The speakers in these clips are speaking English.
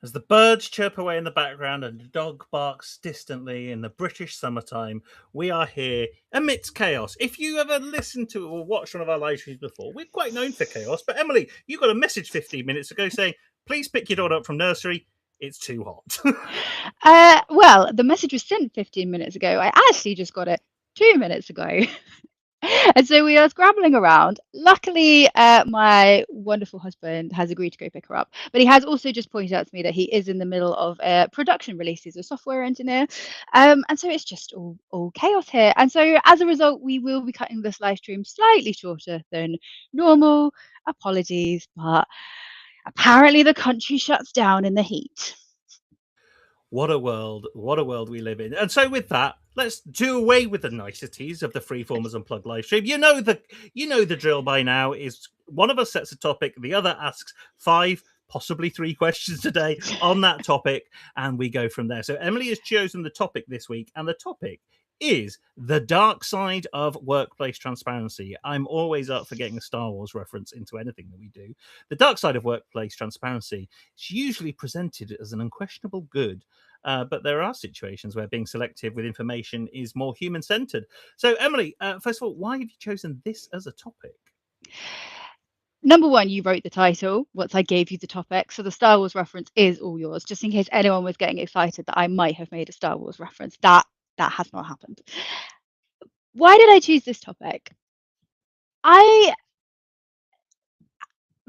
As the birds chirp away in the background and the dog barks distantly in the British summertime, we are here amidst chaos. If you ever listened to or watched one of our live streams before, we're quite known for chaos. But Emily, you got a message 15 minutes ago saying, please pick your dog up from nursery. It's too hot. Well, the message was sent 15 minutes ago. I actually just got it 2 minutes ago. And so we are scrambling around. Luckily, my wonderful husband has agreed to go pick her up, but he has also just pointed out to me that he is in the middle of production release. He's a software engineer, and so it's just all chaos here. And so as a result, we will be cutting this live stream slightly shorter than normal. Apologies, but apparently the country shuts down in the heat. What a world we live in. And so with that, let's do away with the niceties of the Freeformers Unplugged live stream. You know the drill by now. Is one of us sets a topic, the other asks 5, possibly 3 questions today on that topic, and we go from there. So Emily has chosen the topic this week, and the topic is the dark side of workplace transparency. I'm always up for getting a Star Wars reference into anything that we do. The dark side of workplace transparency is usually presented as an unquestionable good, but there are situations where being selective with information is more human-centered. So, Emily, first of all, why have you chosen this as a topic? Number one, you wrote the title once I gave you the topic, so the Star Wars reference is all yours, just in case anyone was getting excited that I might have made a Star Wars reference. That has not happened. Why did I choose this topic?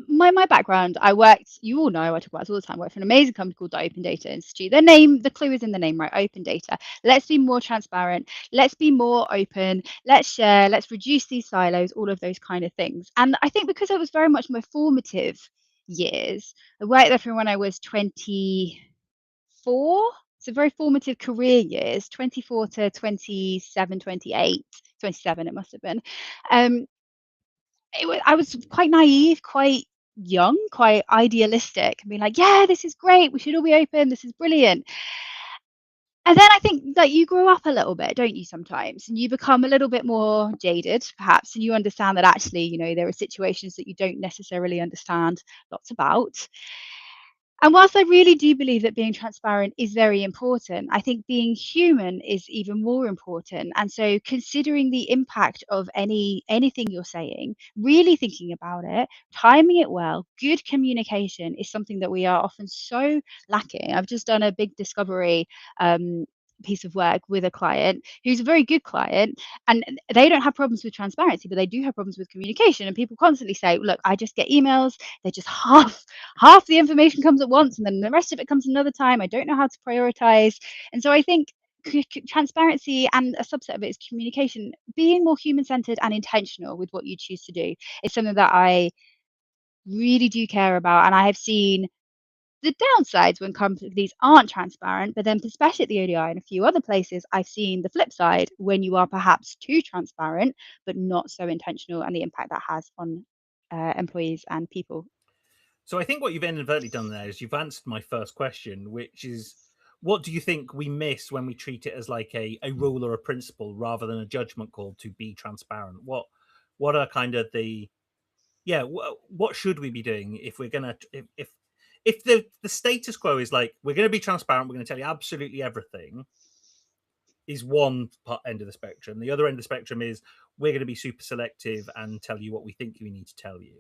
My background, I worked, you all know, I talk about this all the time, I worked for an amazing company called the Open Data Institute. The name, the clue is in the name, right? Open data. Let's be more transparent. Let's be more open. Let's share. Let's reduce these silos, all of those kind of things. And I think because it was very much my formative years, I worked there from when I was 24. So very formative career years, 24 to 27, 28, 27 it must have been. I was quite naive, quite young, quite idealistic, and being like, yeah, this is great. We should all be open. This is brilliant. And then I think that you grow up a little bit, don't you, sometimes, and you become a little bit more jaded, perhaps, and you understand that actually, there are situations that you don't necessarily understand lots about. And whilst I really do believe that being transparent is very important, I think being human is even more important. And so considering the impact of anything you're saying, really thinking about it, timing it well, good communication is something that we are often so lacking. I've just done a big discovery piece of work with a client who's a very good client, and they don't have problems with transparency, but they do have problems with communication. And people constantly say, look, I just get emails, they're just half the information comes at once and then the rest of it comes another time. I don't know how to prioritize. And so I think transparency, and a subset of it is communication, being more human centered and intentional with what you choose to do, is something that I really do care about. And I have seen the downsides when companies aren't transparent, but then especially at the ODI and a few other places, I've seen the flip side when you are perhaps too transparent but not so intentional, and the impact that has on employees and people. So I think what you've inadvertently done there is you've answered my first question, which is, what do you think we miss when we treat it as like a rule or a principle rather than a judgment call to be transparent? What are kind of what should we be doing if we're gonna if the status quo is like, we're going to be transparent, we're going to tell you absolutely everything, is one end of the spectrum. The other end of the spectrum is, we're going to be super selective and tell you what we think we need to tell you.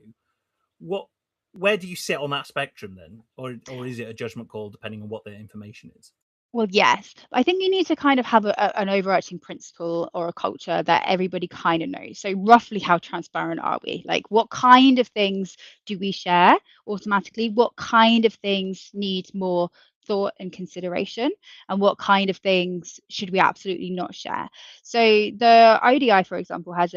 Where do you sit on that spectrum then, or is it a judgment call depending on what the information is? Well, yes. I think you need to kind of have an overarching principle or a culture that everybody kind of knows. So, roughly, how transparent are we? Like, what kind of things do we share automatically? What kind of things need more thought and consideration? And what kind of things should we absolutely not share? So, the ODI, for example, has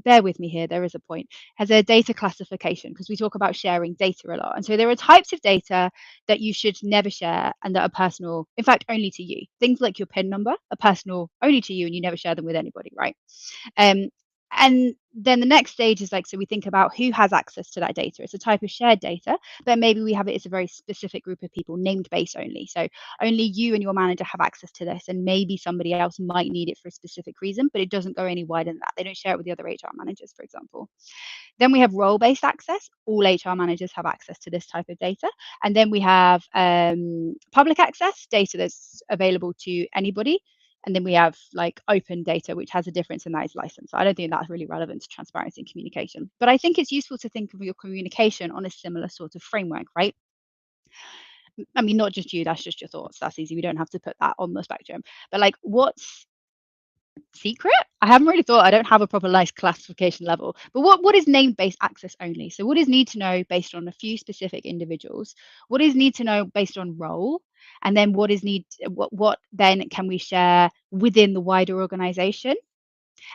bear with me here, there is a point, has a data classification, because we talk about sharing data a lot. And so, there are types of data that you should never share and that are personal, in fact, only to you. Things like your PIN number are personal only to you, and you never share them with anybody, right? Um, And then the next stage is like, so we think about who has access to that data. It's a type of shared data, but maybe we have it as a very specific group of people, named base only. So only you and your manager have access to this, and maybe somebody else might need it for a specific reason, but it doesn't go any wider than that. They don't share it with the other HR managers, for example. Then we have role-based access. All HR managers have access to this type of data. And then we have public access, data that's available to anybody. And then we have like open data, which has a difference in that is license. So I don't think that's really relevant to transparency and communication. But I think it's useful to think of your communication on a similar sort of framework, right? I mean, not just you, that's just your thoughts. That's easy. We don't have to put that on the spectrum. But like, what's secret? I haven't really thought. I don't have a proper nice classification level. But what is name-based access only? So what is need to know based on a few specific individuals? What is need to know based on role? And then what then can we share within the wider organization?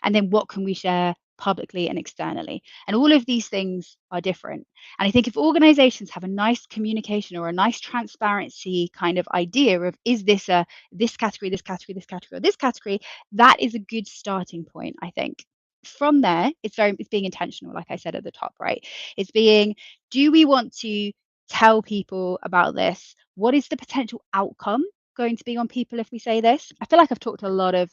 And then what can we share publicly and externally? And all of these things are different. And I think if organizations have a nice communication or a nice transparency kind of idea of, is this a this category, this category, this category, or this category, that is a good starting point, I think. From there, it's being intentional, like I said at the top, right? It's being, do we want to tell people about this? What is the potential outcome going to be on people if we say this? I feel like I've talked a lot of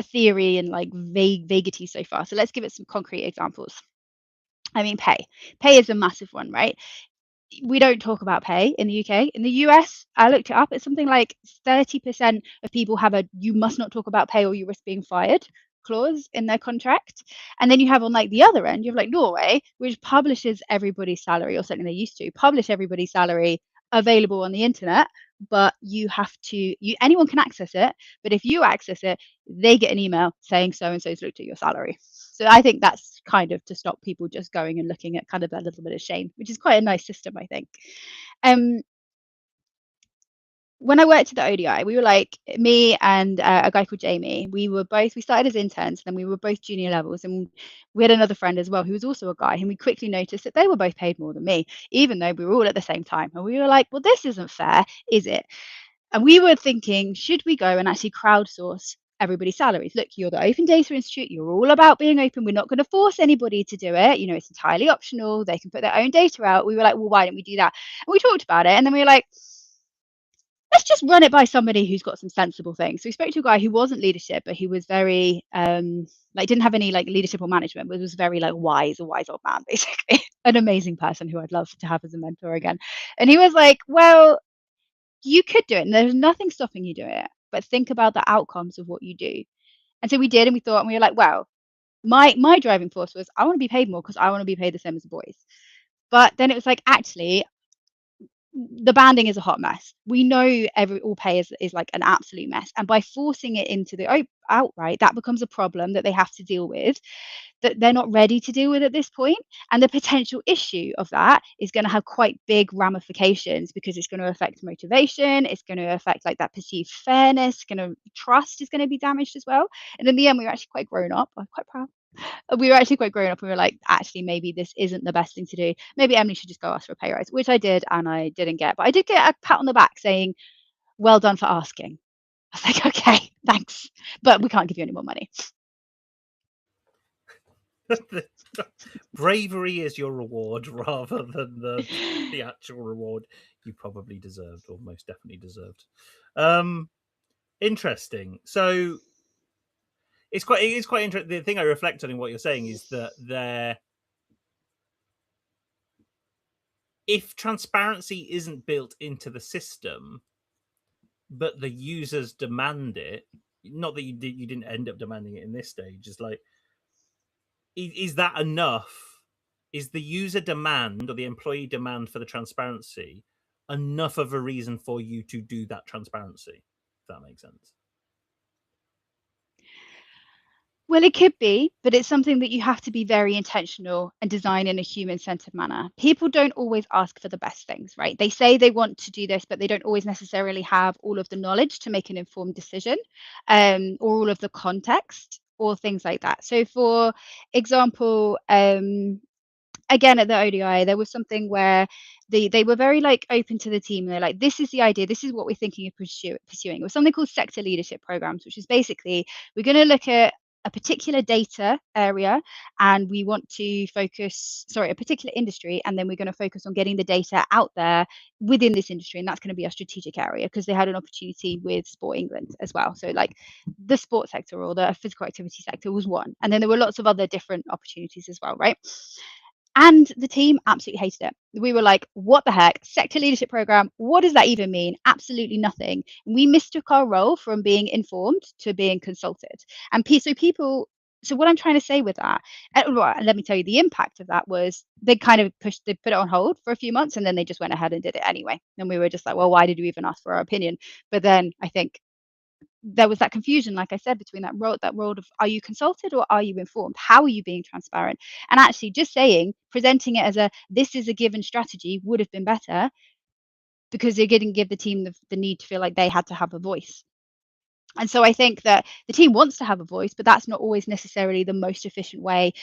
theory and like vaguity so far. So let's give it some concrete examples. I mean, pay is a massive one, right? We don't talk about pay in the UK. In the US, I looked it up. It's something like 30% of people have a "you must not talk about pay or you risk being fired" clause in their contract. And then you have on like the other end, you have like Norway, which publishes everybody's salary, or something they used to publish everybody's salary available on the internet, but you have to anyone can access it, but if you access it, they get an email saying so and so's looked at your salary. So I think that's kind of to stop people just going and looking at kind of a little bit of shame, which is quite a nice system, I think. Um, when I worked at the ODI, we were like, me and a guy called Jamie, we started as interns, then we were both junior levels, and we had another friend as well who was also a guy, and we quickly noticed that they were both paid more than me, even though we were all at the same time. And we were like, well, this isn't fair, is it? And we were thinking, should we go and actually crowdsource everybody's salaries? Look, you're the Open Data Institute. You're all about being open. We're not going to force anybody to do it. You know, it's entirely optional. They can put their own data out. We were like, well, why don't we do that? And we talked about it. And then we were like, let's just run it by somebody who's got some sensible things. So we spoke to a guy who wasn't leadership, but he was very like didn't have any like leadership or management, but was very like a wise old man, basically. An amazing person who I'd love to have as a mentor again. And he was like, well, you could do it, and there's nothing stopping you doing it, but think about the outcomes of what you do. And so we did, and we thought, and we were like, wow, my driving force was, I want to be paid more because I want to be paid the same as the boys. But then it was like, actually, the banding is a hot mess. We know all pay is like an absolute mess, and by forcing it into the outright, that becomes a problem that they have to deal with, that they're not ready to deal with at this point. And the potential issue of that is going to have quite big ramifications, because it's going to affect motivation, it's going to affect like that perceived fairness, trust is going to be damaged as well. And in the end, we were actually quite grown up. I'm quite proud. We were actually quite grown up, and we were like, actually, maybe this isn't the best thing to do. Maybe Emily should just go ask for a pay rise, which I did, and I didn't get. But I did get a pat on the back saying, well done for asking. I was like, okay, thanks, but we can't give you any more money. Bravery is your reward rather than the actual reward you probably deserved, or most definitely deserved. Interesting. So it's quite interesting. The thing I reflect on in what you're saying is that if transparency isn't built into the system, but the users demand it, not that you didn't end up demanding it in this stage, is like, is that enough? Is the user demand or the employee demand for the transparency enough of a reason for you to do that transparency? If that makes sense. Well, it could be, but it's something that you have to be very intentional and design in a human-centered manner. People don't always ask for the best things, right? They say they want to do this, but they don't always necessarily have all of the knowledge to make an informed decision, or all of the context or things like that. So for example, again at the ODI, there was something where they were very like open to the team. And they're like, this is the idea, this is what we're thinking of pursuing. It was something called sector leadership programs, which is basically, we're going to look at a particular data area, and we want to focus, sorry, a particular industry, and then we're going to focus on getting the data out there within this industry, and that's going to be our strategic area, because they had an opportunity with Sport England as well. So like the sports sector or the physical activity sector was one, and then there were lots of other different opportunities as well, right? And the team absolutely hated it. We were like, what the heck? Sector leadership program, what does that even mean? Absolutely nothing. We mistook our role from being informed to being consulted. And so people, so what I'm trying to say with that, and let me tell you, the impact of that was they kind of they put it on hold for a few months, and then they just went ahead and did it anyway. And we were just like, well, why did we even ask for our opinion? But then I think there was that confusion, like I said, between that role of, are you consulted or are you informed? How are you being transparent? And actually just saying, presenting it as this is a given strategy would have been better, because they didn't give the team the need to feel like they had to have a voice. And so I think that the team wants to have a voice, but that's not always necessarily the most efficient way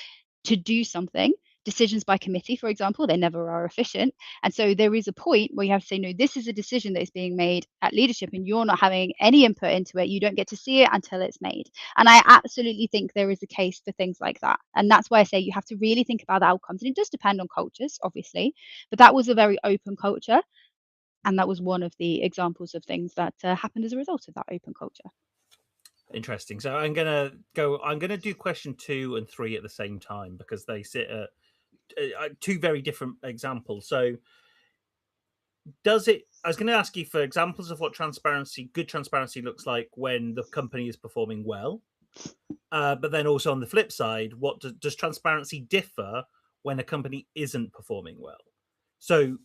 to do something. Decisions by committee, for example, they never are efficient. And so there is a point where you have to say, no, this is a decision that is being made at leadership, and you're not having any input into it. You don't get to see it until it's made. And I absolutely think there is a case for things like that. And that's why I say you have to really think about the outcomes. And it does depend on cultures, obviously, but that was a very open culture. And that was one of the examples of things that happened as a result of that open culture. Interesting. So I'm gonna do question 2 and 3 at the same time, because they sit at two very different examples. So does it I was going to ask you for examples of what good transparency looks like when the company is performing well, but then also on the flip side, what does transparency differ when a company isn't performing well? So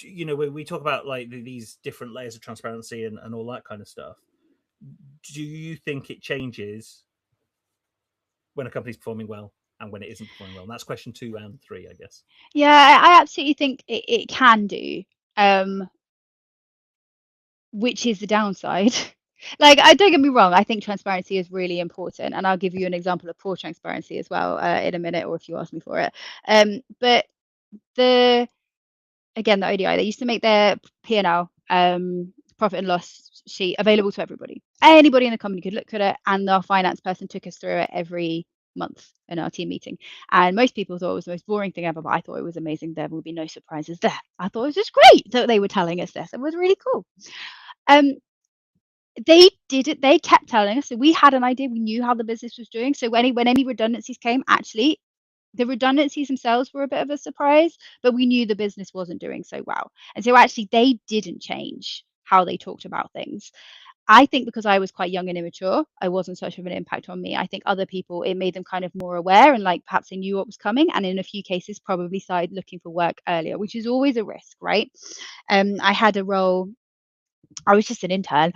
when we talk about like these different layers of transparency and all that kind of stuff, do you think it changes when a company's performing well and when it isn't performing well? And that's question 2 and 3, I guess. Yeah, I absolutely think it can do, which is the downside. Like, I don't get me wrong, I think transparency is really important, and I'll give you an example of poor transparency as well in a minute, or if you ask me for it. But the again, the ODI, they used to make their P&L, profit and loss sheet, available to everybody. Anybody in the company could look at it, and our finance person took us through it every month in our team meeting. And most people thought it was the most boring thing ever, but I thought it was amazing. There would be no surprises there. I thought it was just great that they were telling us this. It was really cool. Um, they did it. They kept telling us. So we had an idea. We knew how the business was doing. So when any redundancies came, actually, the redundancies themselves were a bit of a surprise, but we knew the business wasn't doing so well. And so actually, they didn't change how they talked about things. I think because I was quite young and immature, I wasn't such of an impact on me. I think other people, it made them kind of more aware, and like perhaps they knew what was coming, and in a few cases probably started looking for work earlier, which is always a risk, right? I had a role, I was just an intern.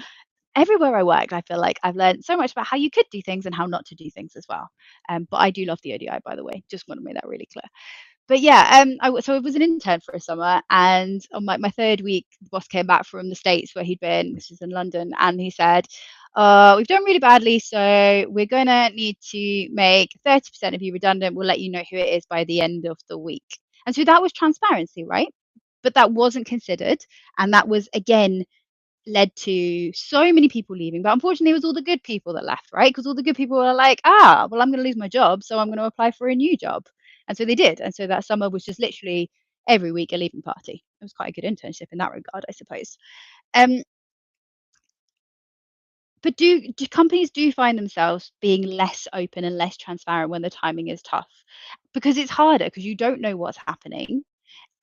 Everywhere I worked, I feel like I've learned so much about how you could do things and how not to do things as well. But I do love the ODI, by the way. Just want to make that really clear. But yeah, so I was an intern for a summer, and on my third week, the boss came back from the States where he'd been, this is in London, and he said, we've done really badly, so we're going to need to make 30% of you redundant. We'll let you know who it is by the end of the week. And so that was transparency, right? But that wasn't considered. And that was, again, led to so many people leaving. But unfortunately, it was all the good people that left, right? Because all the good people were like, well, I'm going to lose my job, so I'm going to apply for a new job. And so they did. And so that summer was just literally every week a leaving party. It was quite a good internship in that regard, I suppose. But do companies do find themselves being less open and less transparent when the timing is tough? Because it's harder, because you don't know what's happening.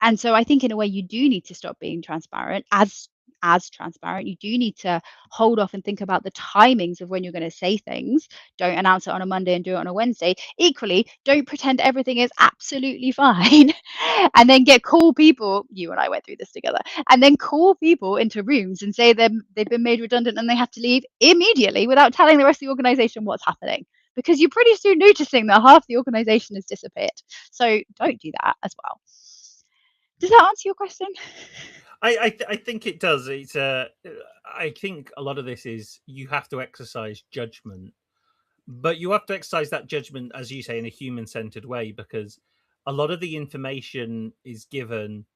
And so I think in a way you do need to stop being transparent, as transparent. You do need to hold off and think about the timings of when you're going to say things. Don't announce it on a Monday and do it on a Wednesday. Equally, don't pretend everything is absolutely fine and then call people, you and I went through this together, and then call people into rooms and say they've been made redundant and they have to leave immediately without telling the rest of the organization what's happening. Because you're pretty soon noticing that half the organization has disappeared. So don't do that as well. Does that answer your question? I think it does. I think a lot of this is you have to exercise judgment, but you have to exercise that judgment, as you say, in a human centered way, because a lot of the information is given.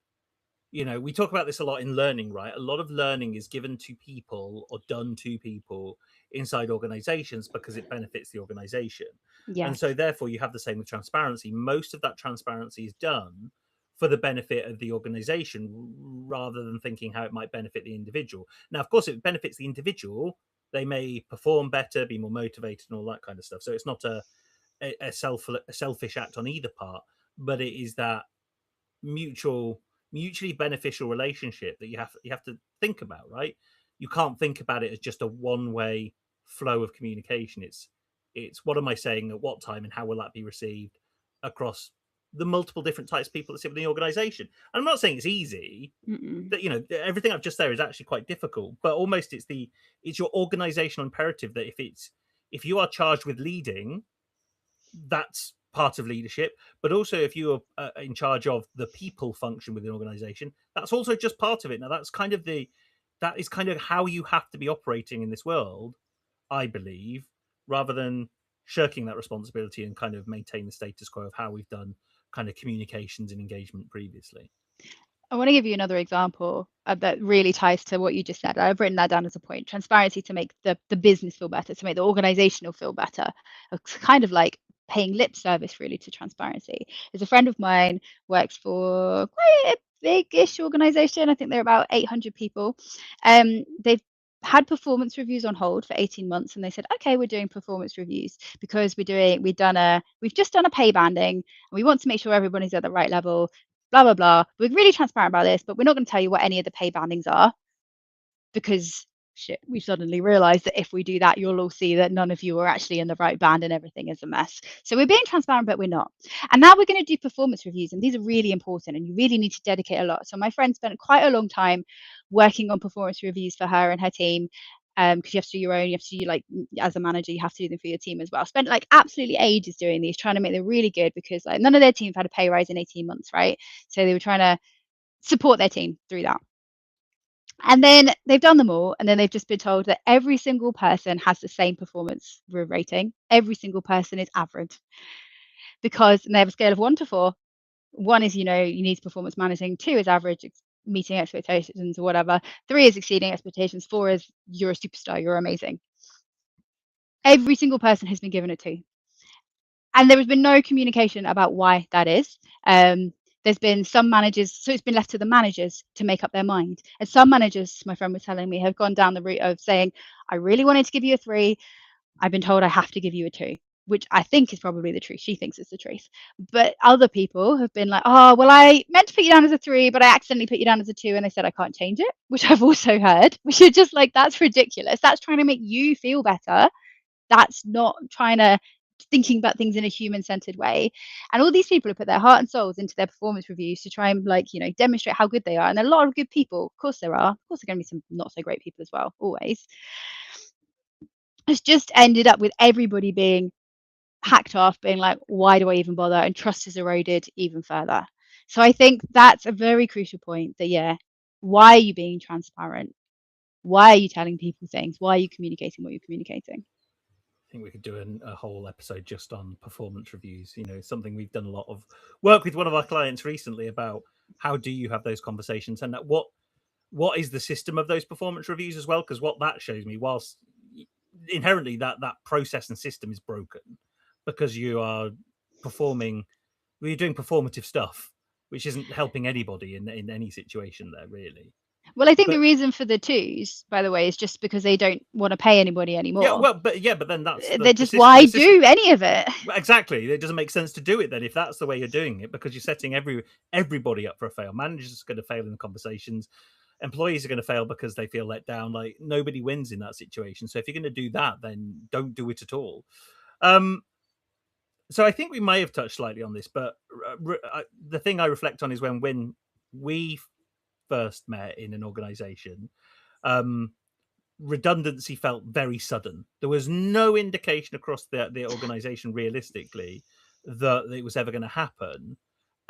we talk about this a lot in learning, right? A lot of learning is given to people or done to people inside organizations because it benefits the organization. And so Yes. therefore you have the same with transparency. Most of that transparency is done for the benefit of the organization rather than thinking how it might benefit the individual. Now, of course, if it benefits the individual, they may perform better, be more motivated, and all that kind of stuff. So it's not a selfish act on either part, but it is that mutually beneficial relationship that you have to think about, right? You can't think about it as just a one way flow of communication. It's what am I saying at what time and how will that be received across the multiple different types of people that sit within the organization. And I'm not saying it's easy. Mm-mm. That everything I've just said is actually quite difficult, but almost it's your organizational imperative that if you are charged with leading, that's part of leadership. But also, if you are in charge of the people function within an organization, that's also just part of it. Now, that is kind of how you have to be operating in this world, I believe, rather than shirking that responsibility and kind of maintain the status quo of how we've done kind of communications and engagement previously. I want to give you another example that really ties to what you just said. I've written that down as a point. Transparency to make the business feel better, to make the organizational feel better. It's kind of like paying lip service really to transparency. There's a friend of mine works for quite a big-ish organization. I think they're about 800 people. They've had performance reviews on hold for 18 months and they said, okay, we're doing performance reviews because we've just done a pay banding and we want to make sure everybody's at the right level, blah blah blah. We're really transparent about this, but we're not going to tell you what any of the pay bandings are because shit, we suddenly realized that if we do that, you'll all see that none of you are actually in the right band and everything is a mess. So we're being transparent, but we're not. And now we're going to do performance reviews, and these are really important, and you really need to dedicate a lot. So my friend spent quite a long time working on performance reviews for her and her team. Because you have to do your own, you have to do like as a manager, you have to do them for your team as well. Spent like absolutely ages doing these, trying to make them really good because like none of their teams had a pay rise in 18 months, right? So they were trying to support their team through that. And then they've done them all, and then they've just been told that every single person has the same performance rating. Every single person is average because they have a scale of 1 to 4. 1 is, you need performance managing. 2 is average, meeting expectations or whatever. 3 is exceeding expectations. 4 is you're a superstar, you're amazing. Every single person has been given a 2. And there has been no communication about why that is. There's been some managers, so it's been left to the managers to make up their mind. And some managers, my friend was telling me, have gone down the route of saying, I really wanted to give you a 3. I've been told I have to give you a 2, which I think is probably the truth. She thinks it's the truth. But other people have been like, oh, well, I meant to put you down as a 3, but I accidentally put you down as a 2. And they said, I can't change it, which I've also heard, which is just like, that's ridiculous. That's trying to make you feel better. That's not trying to thinking about things in a human-centered way. And all these people have put their heart and souls into their performance reviews to try and demonstrate how good they are. And there are a lot of good people. Of course there are. Of course there are going to be some not so great people as well, always. It's just ended up with everybody being hacked off, being like, why do I even bother? And trust is eroded even further. So I think that's a very crucial point that, yeah, why are you being transparent? Why are you telling people things? Why are you communicating what you're communicating? I think we could do a whole episode just on performance reviews. Something we've done a lot of work with one of our clients recently about how do you have those conversations and what is the system of those performance reviews as well? Because what that shows me, whilst inherently that process and system is broken because you are performing, you're doing performative stuff, which isn't helping anybody in any situation there really. Well, I think the But reason for the 2s, by the way, is just because they don't want to pay anybody yeah, anymore. but then that's They're the just, system. why The system do any of it? exactly. It doesn't make sense to do it then if that's the way you're doing it because you're setting everybody up for a fail. Managers are going to fail in the conversations. Employees are going to fail because they feel let down. Like nobody wins in that situation. So if you're going to do that, then don't do it at all. Um, so I think we may have touched slightly on this, but the thing I reflect on is when we first met in an organization, um, redundancy felt very sudden. There was no indication across the organization realistically that it was ever going to happen.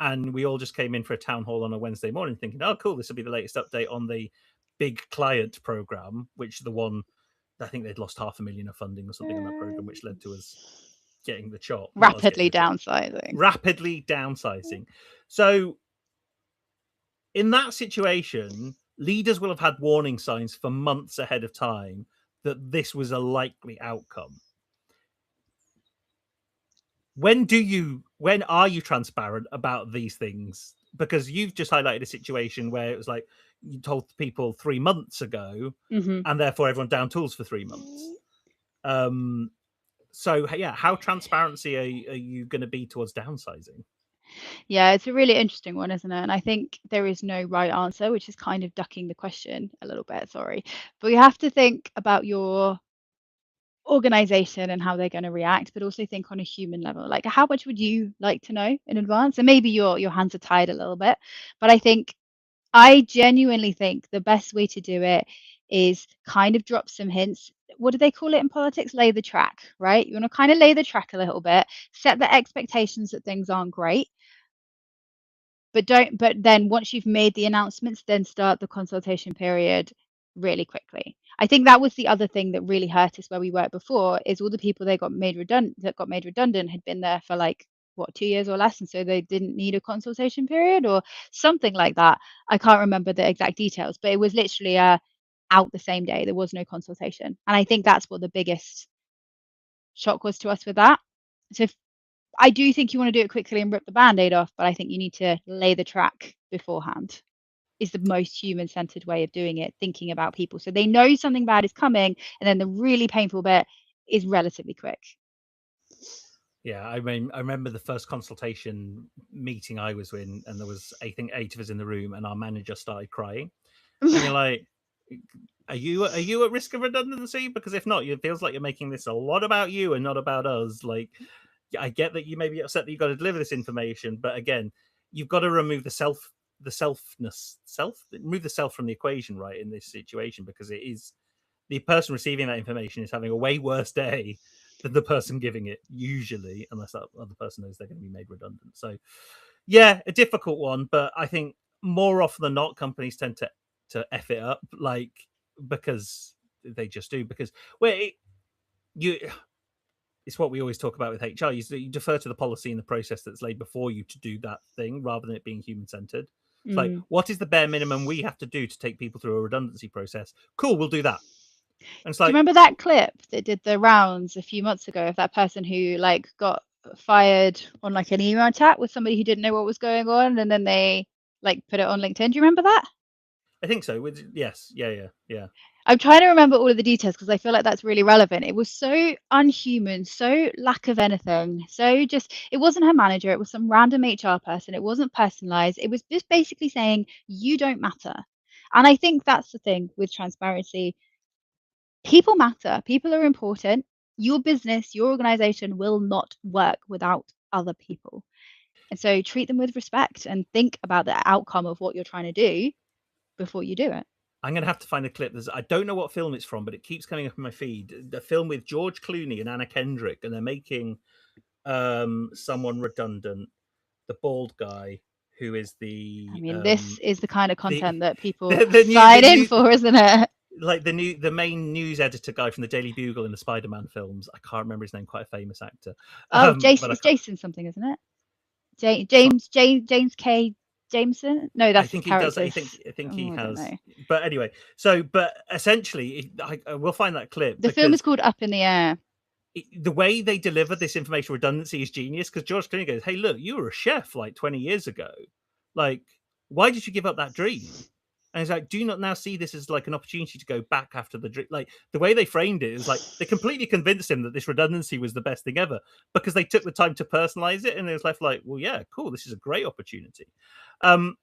And we all just came in for a town hall on a Wednesday morning thinking, oh, cool, this will be the latest update on the big client program, which the one, I think they'd lost 500,000 of funding or something on that program, which led to us getting the chop. Not us getting Rapidly the chop, downsizing. rapidly downsizing. So in that situation, leaders will have had warning signs for months ahead of time that this was a likely outcome. When are you transparent about these things? Because you've just highlighted a situation where it was like you told people 3 months ago, and therefore everyone down tools for 3 months. So yeah, how transparency are you going to be towards downsizing? Yeah, it's a really interesting one, isn't it? And I think there is no right answer, which is kind of ducking the question a little bit, sorry. But you have to think about your organization and how they're going to react, but also think on a human level. Like, how much would you like to know in advance? And maybe your hands are tied a little bit, but I genuinely think the best way to do it is kind of drop some hints. What do they call it in politics? Lay the track, right? You want to kind of lay the track a little bit, set the expectations that things aren't great, but then once you've made the announcements, then start the consultation period really quickly. I think that was the other thing that really hurt us where we worked before, is all the people that got made redundant had been there for like what, 2 years or less, and so they didn't need a consultation period or something like that. I can't remember the exact details, but it was literally out the same day. There was no consultation, and I think that's what the biggest shock was to us with that. So if I do think you want to do it quickly and rip the band-aid off, but I think you need to lay the track beforehand. Is the most human-centered way of doing it, thinking about people so they know something bad is coming, and then the really painful bit is relatively quick. Yeah, I mean, I remember the first consultation meeting I was in, and there was, I think, 8 of us in the room, and our manager started crying, and you're like, are you at risk of redundancy? Because if not, it feels like you're making this a lot about you and not about us. Like, I get that you may be upset that you've got to deliver this information, but again, you've got to remove remove the self from the equation, right? In this situation, because it is the person receiving that information is having a way worse day than the person giving it, usually, unless that other person knows they're going to be made redundant. So, yeah, a difficult one, but I think more often than not, companies tend to f it up, like because they just do. Because well, you it's what we always talk about with HR. You defer to the policy and the process that's laid before you to do that thing, rather than it being human centered. It's like, Mm. what is the bare minimum we have to do to take people through a redundancy process? Cool, we'll do that. And it's Do you like, remember that clip that did the rounds a few months ago of that person who like got fired on like an email chat with somebody who didn't know what was going on, and then they like put it on LinkedIn? Do you remember that? I think so. Yes, yeah. I'm trying to remember all of the details because I feel like that's really relevant. It was so unhuman, so lack of anything. So just, it wasn't her manager, it was some random HR person. It wasn't personalized. It was just basically saying, you don't matter. And I think that's the thing with transparency. People matter, people are important. Your business, your organization will not work without other people. And so treat them with respect and think about the outcome of what you're trying to do before you do it. I'm gonna have to find a clip. I don't know what film it's from, but it keeps coming up in my feed. The film with George Clooney and Anna Kendrick, and they're making someone redundant. The bald guy who is I mean, this is the kind of the content that people the new the sign in new for, isn't it? like the main news editor guy from the Daily Bugle in the Spider-Man films. I can't remember his name. Quite a famous actor. Oh, But Jason, I it's can't. Jason something, isn't it? It's not. James K. Jameson? No, I that's his think he does. I character's. think I think he Oh, I don't has. know. But anyway, but essentially, I will find that clip The film is because called Up in the Air. the way they deliver this information redundancy is genius. Because George Clooney goes, "Hey, look, you were a chef like 20 years ago. Like, why did you give up that dream?" And he's like, "Do you not now see this as like an opportunity to go back after the dream?" Like the way they framed it is like they completely convinced him that this redundancy was the best thing ever because they took the time to personalize it, and it was left like, "Well, yeah, cool, this is a great opportunity." Um,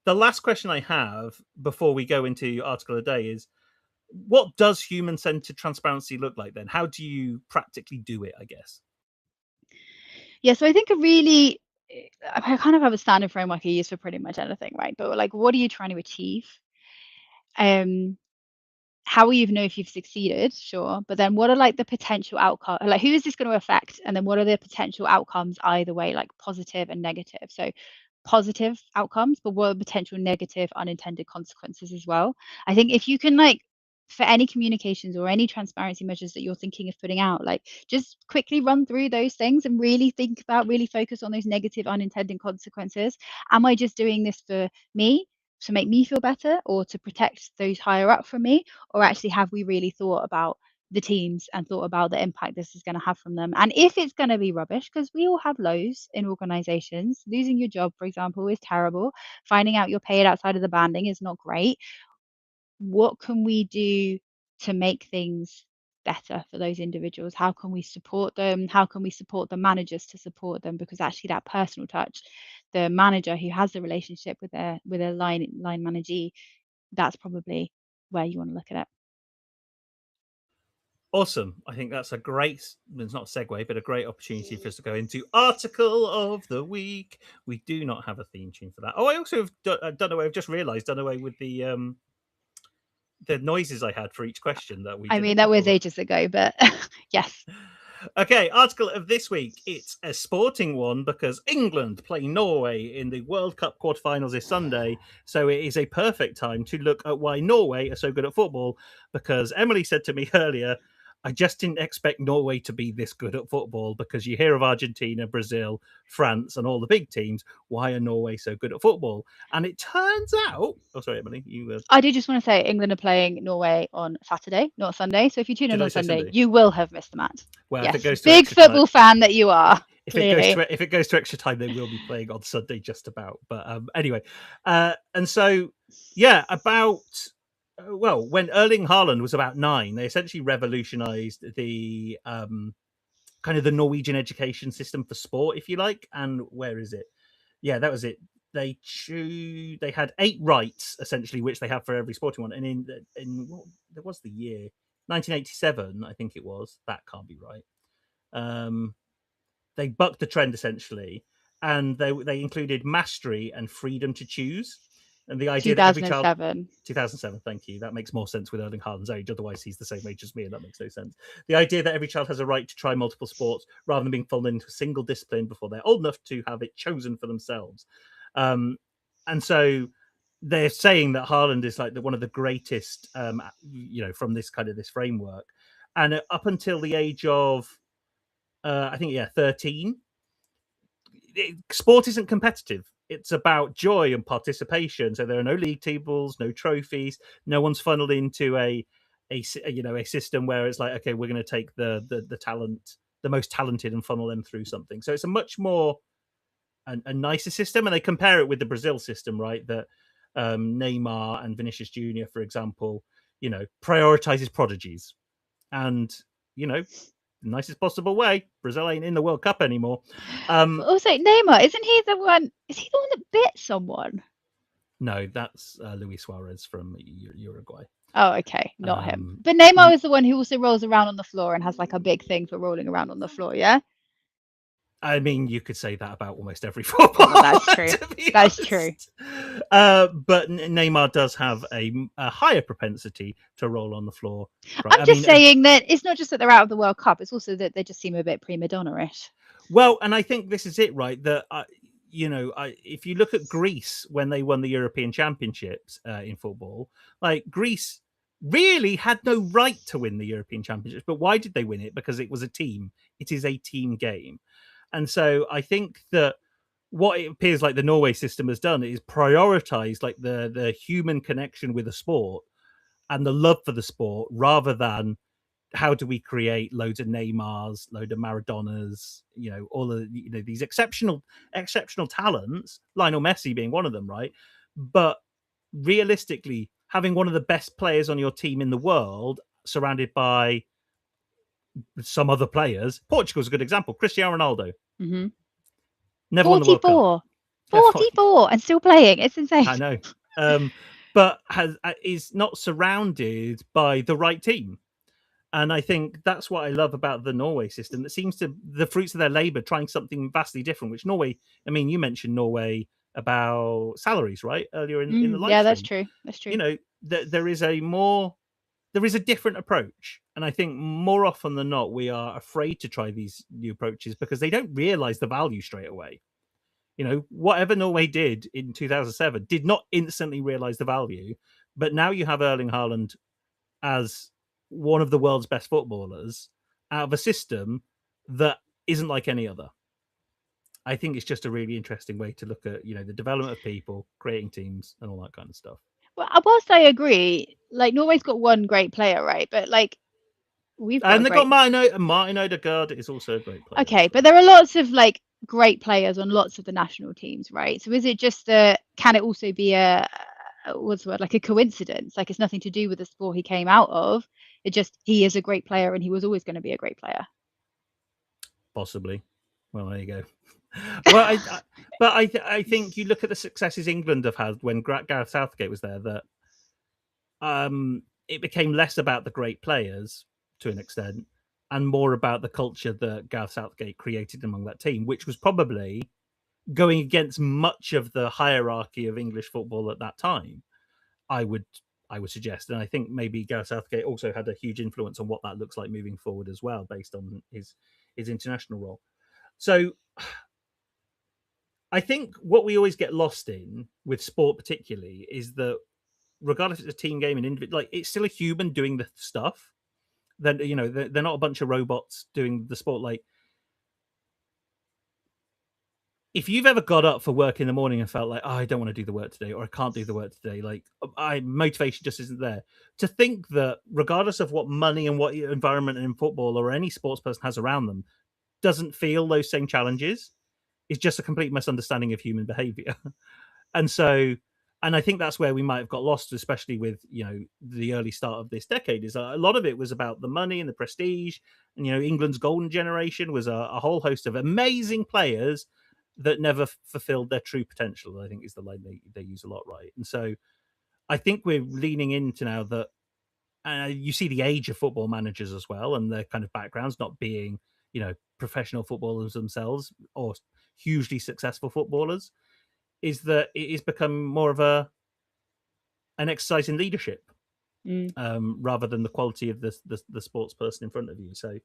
the last question I have before we go into your article of the day is, what does human-centered transparency look like then? How do you practically do it, I guess? Yeah, so I think I kind of have a standard framework I use for pretty much anything, right? But like, what are you trying to achieve? Um, how will you know if you've succeeded? Sure. But then what are like the potential outcome? Like, who is this going to affect? And then what are the potential outcomes either way, like positive and negative? So positive outcomes, but what are potential negative unintended consequences as well? I think if you can like, for any communications or any transparency measures that you're thinking of putting out, like just quickly run through those things and really think about, really focus on those negative unintended consequences. Am I just doing this for me? to make me feel better or to protect those higher up from me? Or actually, have we really thought about the teams and thought about the impact this is going to have from them? And if it's going to be rubbish, because we all have lows in organizations, losing your job, for example, is terrible. Finding out you're paid outside of the banding is not great. What can we do to make things better for those individuals? How can we support them? How can we support the managers to support them? Because actually that personal touch, the manager who has the relationship with their line managee, that's probably where you want to look at it. Awesome. I think that's a great, it's not a segue, but a great opportunity for us to go into article of the week. We do not have a theme tune for that. Oh, I also have done away, I've just realized, done away with the noises I had for each question that we I did mean, it that was before. ages ago, but yes. Okay, article of this week. It's a sporting one because England play Norway in the World Cup quarterfinals this Sunday. So it is a perfect time to look at why Norway are so good at football. Because Emily said to me earlier, I just didn't expect Norway to be this good at football because you hear of Argentina, Brazil, France, and all the big teams. Why are Norway so good at football? And it turns out, oh, sorry, Emily, you I do just want to say England are playing Norway on Saturday, not Sunday. So if you tune in did I on say Sunday, Sunday? you will have missed the match. Well, if it Yes, goes to big extra time, football fan that you are, if clearly. it goes to extra time, they will be playing on Sunday, just about. But anyway, and so yeah, about well, when Erling Haaland was about 9, they essentially revolutionised the kind of the Norwegian education system for sport, if you like. And where is it? Yeah, that was it. They had 8 rights essentially, which they have for every sporting one. And in what there was the year 1987, I think it was. That can't be right. They bucked the trend essentially, and they included mastery and freedom to choose, and the idea that every child. 2007. 2007, thank you. That makes more sense with Erling Haaland's age. Otherwise, he's the same age as me, and that makes no sense. The idea that every child has a right to try multiple sports rather than being folded into a single discipline before they're old enough to have it chosen for themselves. And so they're saying that Haaland is like one of the greatest, from this kind of this framework. And up until the age of, I think, 13, sport isn't competitive. It's about joy and participation. So there are no league tables, no trophies. No one's funneled into a system where it's like, okay, we're going to take the talent, the most talented, and funnel them through something. So it's a much more a nicer system, and they compare it with the Brazil system, right? That Neymar and Vinicius Junior, for example, prioritizes prodigies, and nicest possible way. Brazil ain't in the World Cup anymore. But also, Neymar, isn't he the one? Is he the one that bit someone? No, that's Luis Suarez from Uruguay. Oh, okay, not him. But Neymar is the one who also rolls around on the floor and has like a big thing for rolling around on the floor, yeah? I mean, you could say that about almost every footballer. Well, that's true. That's true. But Neymar does have a higher propensity to roll on the floor. Right? I'm just saying that it's not just that they're out of the World Cup; it's also that they just seem a bit prima donna-ish. Well, and I think this is it, right? That if you look at Greece when they won the European Championships in football, like Greece really had no right to win the European Championships. But why did they win it? Because it was a team. It is a team game. And so I think that what it appears like the Norway system has done is prioritize like the human connection with the sport and the love for the sport rather than how do we create loads of Neymars, load of Maradonas, all of these exceptional talents, Lionel Messi being one of them, right? But realistically, having one of the best players on your team in the world surrounded by some other players. Portugal's a good example. Cristiano Ronaldo. Mm-hmm. Never won the World Cup. 44 and still playing. It's insane. I know. But is not surrounded by the right team. And I think that's what I love about the Norway system. That seems to the fruits of their labour trying something vastly different, which Norway, I mean, you mentioned Norway about salaries, right? Earlier in the live yeah, stream. that's true. That's true. There is a different approach. And I think more often than not, we are afraid to try these new approaches because they don't realise the value straight away. Whatever Norway did in 2007 did not instantly realise the value. But now you have Erling Haaland as one of the world's best footballers out of a system that isn't like any other. I think it's just a really interesting way to look at, the development of people, creating teams, and all that kind of stuff. Well, whilst I agree, like Norway's got one great player, right? But like we've got And a they got great. Martin Odegaard is also a great player. Okay, but there are lots of like great players on lots of the national teams, right? So is it just that? Can it also be what's the word, like a coincidence? Like it's nothing to do with the sport he came out of. It just he is a great player and he was always going to be a great player. Possibly. Well, there you go. Well, I think you look at the successes England have had when Gareth Southgate was there. That it became less about the great players to an extent, and more about the culture that Gareth Southgate created among that team, which was probably going against much of the hierarchy of English football at that time. I would suggest, and I think maybe Gareth Southgate also had a huge influence on what that looks like moving forward as well, based on his international role. So I think what we always get lost in with sport, particularly, is that regardless if it's a team game and individual, like it's still a human doing the stuff. Then they're not a bunch of robots doing the sport. Like if you've ever got up for work in the morning and felt like, oh, I don't want to do the work today, or I can't do the work today, like motivation just isn't there. To think that regardless of what money and what environment in football or any sports person has around them, doesn't feel those same challenges is just a complete misunderstanding of human behavior. And so, and I think that's where we might have got lost, especially with the early start of this decade. Is a lot of it was about the money and the prestige, and England's golden generation was a whole host of amazing players that never fulfilled their true potential. I think is the line they use a lot, right? And so, I think we're leaning into now that you see the age of football managers as well, and their kind of backgrounds not being professional footballers themselves or hugely successful footballers, is that it is become more of an exercise in leadership rather than the quality of the sports person in front of you. So,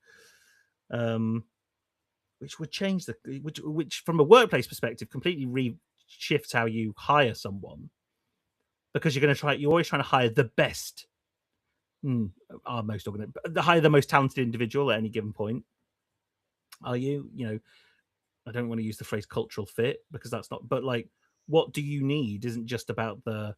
which would change which from a workplace perspective completely shifts how you hire someone, because you're always trying to hire the best, hire the most talented individual at any given point. Are you? I don't want to use the phrase cultural fit because that's not. But like, what do you need? Isn't just about the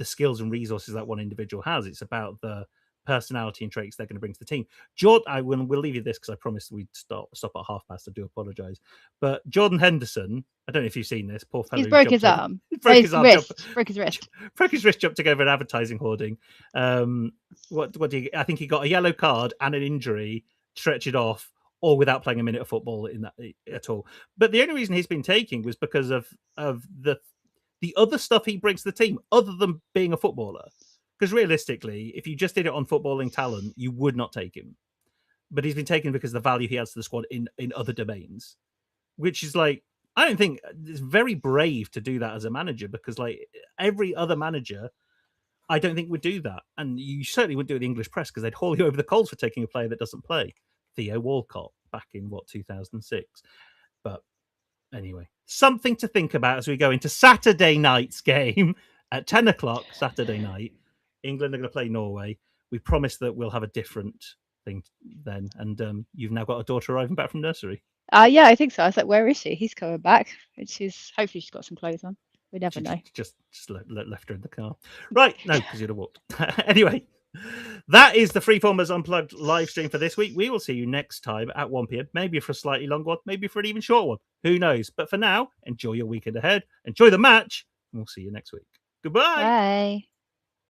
skills and resources that one individual has. It's about the personality and traits they're going to bring to the team. We'll leave you this because I promised we'd stop at 1:30. I do apologise, but Jordan Henderson. I don't know if you've seen this. Poor fellow. He's broke his arm. Broke his wrist. Broke his wrist. Broke his wrist jumping over an advertising hoarding. What do you? I think he got a yellow card and an injury. Stretch it off, or without playing a minute of football in that at all. But the only reason he's been taking was because of the other stuff he brings to the team, other than being a footballer. Because realistically, if you just did it on footballing talent, you would not take him. But he's been taken because of the value he adds to the squad in other domains, which is like, I don't think it's very brave to do that as a manager, because like every other manager, I don't think would do that. And you certainly wouldn't do it in the English press because they'd haul you over the coals for taking a player that doesn't play. Theo Walcott back in 2006. But anyway, something to think about as we go into Saturday night's game at 10 o'clock Saturday night. England are going to play Norway. We promise that we'll have a different thing then. And you've now got a daughter arriving back from nursery. Yeah, I think so. I was like, where is she? He's coming back. Hopefully she's got some clothes on. We never know. Just left her in the car. Right. No, because you'd have walked. Anyway, that is the Freeformers Unplugged live stream for this week. We will see you next time at 1 p.m. Maybe for a slightly longer one, maybe for an even short one. Who knows? But for now, enjoy your weekend ahead. Enjoy the match. And we'll see you next week. Goodbye. Bye.